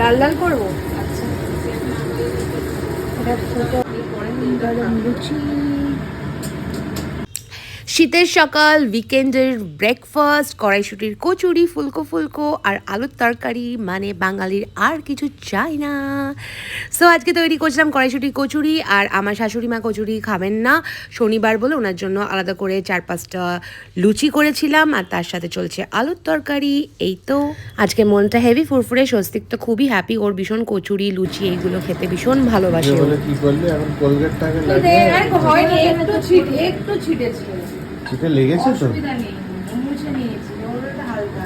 লাল লাল করবো। আচ্ছা, লুচি। শীতের সকাল, উইকেন্ডের ব্রেকফাস্ট, কড়াইশুটির কচুরি, ফুলকো ফুলকো আর আলুর তরকারি, মানে বাঙালির আর কিছু চাই না। সো আজকে তৈরি করছিলাম কড়াইশুটির কচুরি, আর আমার শাশুড়ি মা কচুরি খাবেন না, শনিবার বলে ওনার জন্য আলাদা করে 4-5টা লুচি করেছিলাম, আর তার সাথে চলছে আলুর তরকারি। এই তো আজকে মনটা হেভি ফুরফুরে। স্বস্তিক তো খুবই হ্যাপি, ওর ভীষণ কচুরি লুচি এইগুলো খেতে ভীষণ ভালোবাসে। কি করলে এখন কোলগেটটাকে লাগিয়ে হয়নি, একটু ছিটেছি। চিটে লেগেছে তো? অসুবিধা নেই, মুছে নিয়েছি। ওটা হালকা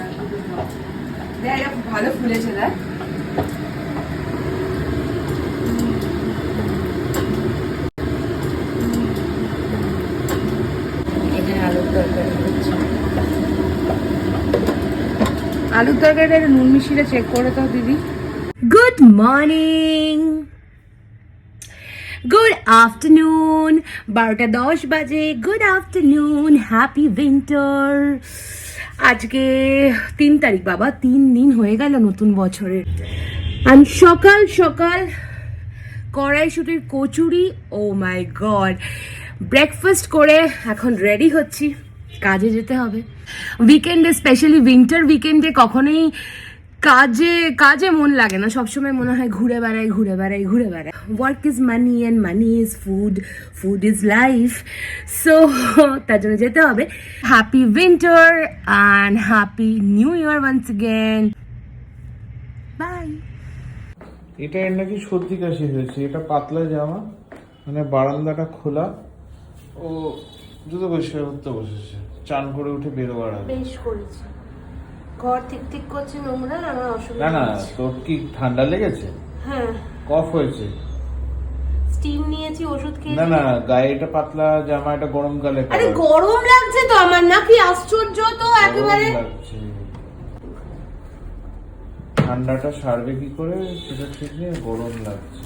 দেখ, ভালো ফুলেছে। দেখ এখানে আলুর তরকারি হচ্ছে। আলুর তরকারিটা নুন মিশিয়ে চেক করে তো দিদি। গুড মর্নিং, গুড আফটারনুন, 12:10 বাজে। Good afternoon, happy winter. আজকে 3 তারিখ বাবা, 3 দিন হয়ে গেল নতুন বছরের। আমি সকাল সকাল কড়াইশুটির কচুরি, ও মাই গড, ব্রেকফাস্ট করে এখন রেডি হচ্ছি, কাজে যেতে হবে। উইকেন্ডে, স্পেশালি উইন্টার উইকেন্ডে কখনোই কাজে কাজে মন লাগে না, সবসময় মনে হয় ঘুরে বেড়াই ঘুরে বেড়াই ঘুরে বেড়াই। Work is money and money is food, food is life. So তার জন্য যেতে হবে। Happy winter and happy new year once again. Bye. এটা এর নাকি সর্দি কাশি হয়েছে। এটা পাতলা জামা, মানে বারান্দাটা খোলা, ও জুতো পরিষ্কার করতে বসেছে চান করে উঠে বেরোবার আগে। বেশ করেছি, ঘর ঠিক ঠিক করছে, নোংরা, আমার অসুবিধা। না না, তোর কি ঠান্ডা লেগেছে? হ্যাঁ, কফ হয়েছে? স্টিম নিয়েছি, ওষুধ খেয়েছি। না না, গায়ে এটা পাতলা জামা, এটা গরমকালে আরে গরম লাগছে তো আমার, নাকি আশ্চর্য তো একেবারে। লাগছে। ঠান্ডাটা সারবে কি করে সেটা ঠিক নেই, গরম লাগছে।